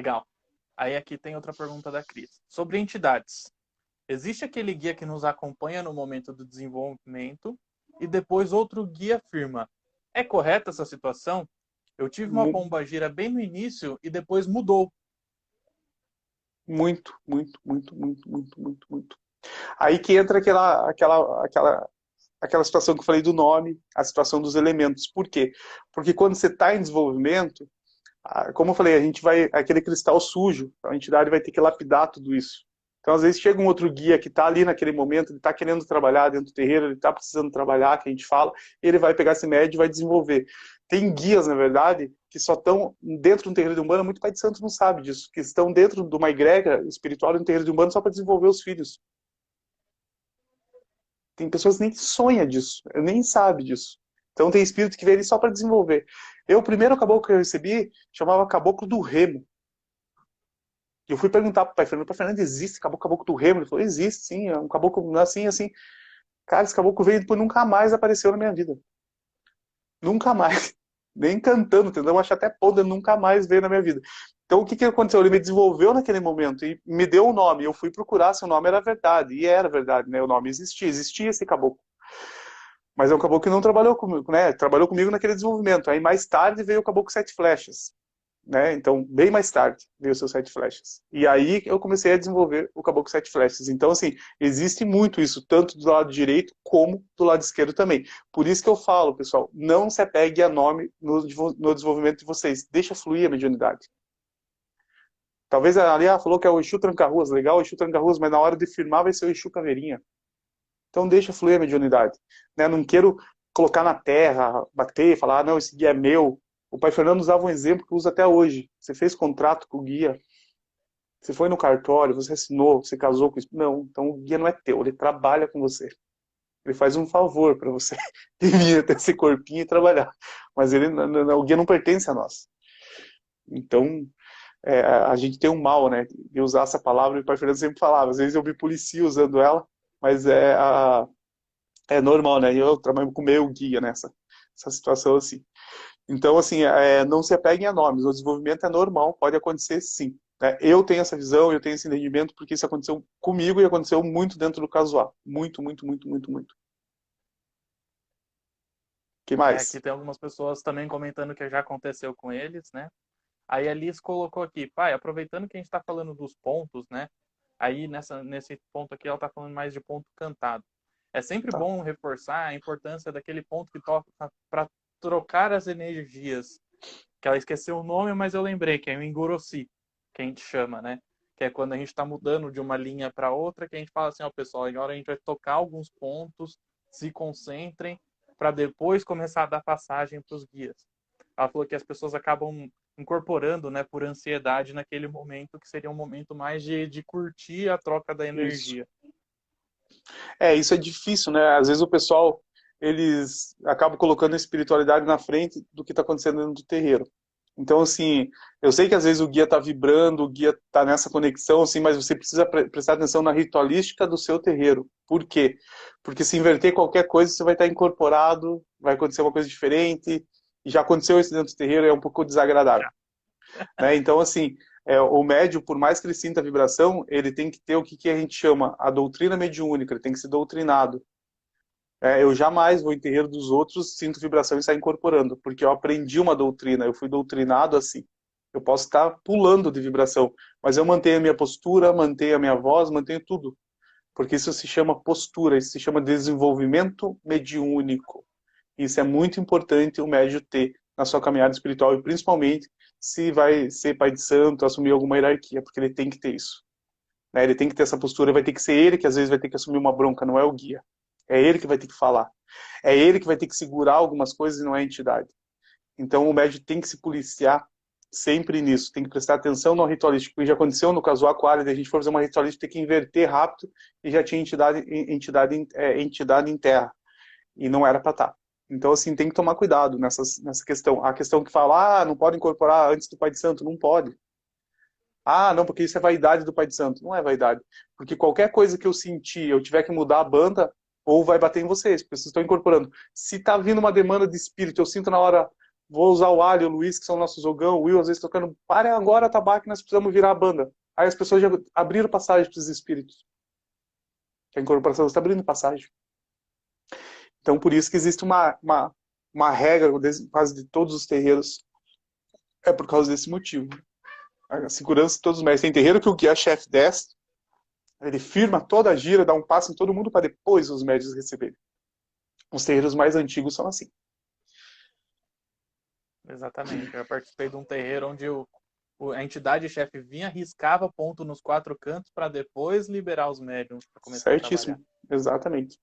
Legal. Aí aqui tem outra pergunta da Cris. Sobre entidades. Existe aquele guia que nos acompanha no momento do desenvolvimento e depois outro guia afirma. É correta essa situação? Eu tive uma Mu- pombagira bem no início e depois mudou. Muito, muito, muito, muito, muito, muito, muito. Aí que entra aquela situação que eu falei do nome, a situação dos elementos. Por quê? Porque quando você está em desenvolvimento, como eu falei, a gente vai, aquele cristal sujo, a entidade vai ter que lapidar tudo isso. Então, às vezes, chega um outro guia que está ali naquele momento, ele está querendo trabalhar dentro do terreiro, ele está precisando trabalhar, que a gente fala, ele vai pegar esse médio e vai desenvolver. Tem guias, na verdade, que só estão dentro de um terreiro de Umbanda, muito pai de santo não sabe disso, que estão dentro de uma egrégora espiritual de um terreiro de Umbanda só para desenvolver os filhos. Tem pessoas que nem sonham disso, nem sabe disso. Então tem espírito que vem ali só para desenvolver. O primeiro caboclo que eu recebi chamava Caboclo do Remo. E eu fui perguntar pro pai Fernando, existe caboclo do Remo? Ele falou, existe, sim, é um caboclo assim, assim. Cara, esse caboclo veio e depois nunca mais apareceu na minha vida. Nunca mais. Nem cantando, entendeu? Eu acho até podre, nunca mais veio na minha vida. Então o que aconteceu? Ele me desenvolveu naquele momento e me deu um nome. Eu fui procurar se o nome era verdade. E era verdade, né? O nome existia esse caboclo. Mas é um caboclo que não trabalhou comigo, né? Trabalhou comigo naquele desenvolvimento. Aí mais tarde veio o caboclo Sete Flechas, né? Então, bem mais tarde veio o seu Sete Flechas. E aí eu comecei a desenvolver o caboclo Sete Flechas. Então, assim, existe muito isso, tanto do lado direito como do lado esquerdo também. Por isso que eu falo, pessoal, não se apegue a nome no desenvolvimento de vocês. Deixa fluir a mediunidade. Talvez a Alia falou que é o Exu Tranca-Ruas, legal o Exu Tranca-Ruas, mas na hora de firmar vai ser o Exu Caveirinha. Então deixa fluir a mediunidade. Né? Não quero colocar na terra, bater, falar, não, esse guia é meu. O pai Fernando usava um exemplo que usa até hoje. Você fez contrato com o guia, você foi no cartório, você assinou, você casou com isso. Não, então o guia não é teu, ele trabalha com você. Ele faz um favor para você vir até esse corpinho e trabalhar. Mas o guia não pertence a nós. Então, a gente tem um mal, né? De usar essa palavra, e o pai Fernando sempre falava. Às vezes eu me policio usando ela, mas é normal, né? Eu trabalho com meio guia nessa essa situação assim. Então, assim, não se apeguem a nomes. O desenvolvimento é normal, pode acontecer sim. Né? Eu tenho essa visão, eu tenho esse entendimento, porque isso aconteceu comigo e aconteceu muito dentro do casual. Muito, muito, muito, muito, muito. O que Aqui mais? tem algumas pessoas também comentando que já aconteceu com eles, né? Aí a Liz colocou aqui, pai, aproveitando que a gente está falando dos pontos, né? Aí nesse ponto aqui ela está falando mais de ponto cantado. É sempre Tá. bom reforçar a importância daquele ponto que toca para trocar as energias. Que ela esqueceu o nome, mas eu lembrei, que é o Engorossi, que a gente chama, né? Que é quando a gente está mudando de uma linha para outra, que a gente fala assim, ó, pessoal, agora a gente vai tocar alguns pontos, se concentrem, para depois começar a dar passagem para os guias. Ela falou que as pessoas acabam incorporando, né, por ansiedade naquele momento, que seria um momento mais de curtir a troca da Isso. energia. Isso é difícil, né? Às vezes o pessoal, eles acabam colocando a espiritualidade na frente do que está acontecendo dentro do terreiro. Então, assim, eu sei que às vezes o guia está vibrando, o guia está nessa conexão, assim, mas você precisa prestar atenção na ritualística do seu terreiro. Por quê? Porque se inverter qualquer coisa, você vai estar incorporado, vai acontecer uma coisa diferente, e já aconteceu isso dentro do terreiro, é um pouco desagradável. Já. Né? Então, assim, o médium, por mais que ele sinta a vibração, ele tem que ter o que a gente chama a doutrina mediúnica, ele tem que ser doutrinado. Eu jamais vou em terreiro dos outros, sinto vibração e saio incorporando, porque eu aprendi uma doutrina, eu fui doutrinado assim. Eu posso estar pulando de vibração, mas eu mantenho a minha postura, mantenho a minha voz, mantenho tudo. Porque isso se chama postura, isso se chama desenvolvimento mediúnico. Isso é muito importante o médium ter na sua caminhada espiritual, e principalmente se vai ser pai de santo, assumir alguma hierarquia, porque ele tem que ter isso. Né? Ele tem que ter essa postura, vai ter que ser ele que às vezes vai ter que assumir uma bronca, não é o guia. É ele que vai ter que falar. É ele que vai ter que segurar algumas coisas e não é a entidade. Então o médium tem que se policiar sempre nisso, tem que prestar atenção no ritualístico. E já aconteceu no caso Aquário, a gente for fazer uma ritualística, tem que inverter rápido e já tinha entidade em terra. E não era para estar. Então, assim, tem que tomar cuidado nessa questão. A questão que fala, não pode incorporar antes do Pai de Santo, não pode. Não, porque isso é vaidade do Pai de Santo. Não é vaidade. Porque qualquer coisa que eu sentir, eu tiver que mudar a banda, ou vai bater em vocês, porque vocês estão incorporando. Se tá vindo uma demanda de espírito, eu sinto na hora, vou usar o Ali, o Luiz, que são nossos Zogão, o Will, às vezes tocando, pare agora, tabaco, nós precisamos virar a banda. Aí as pessoas já abriram passagem para os espíritos. Que a incorporação está abrindo passagem. Então, por isso que existe uma regra, quase de todos os terreiros, é por causa desse motivo. A segurança de todos os mestres. Tem terreiro que o guia-chefe desce, ele firma toda a gira, dá um passo em todo mundo para depois os médios receberem. Os terreiros mais antigos são assim. Exatamente. Eu participei de um terreiro onde a entidade chefe vinha, riscava ponto nos 4 cantos para depois liberar os médiums para começar a trabalhar. Certíssimo. Exatamente.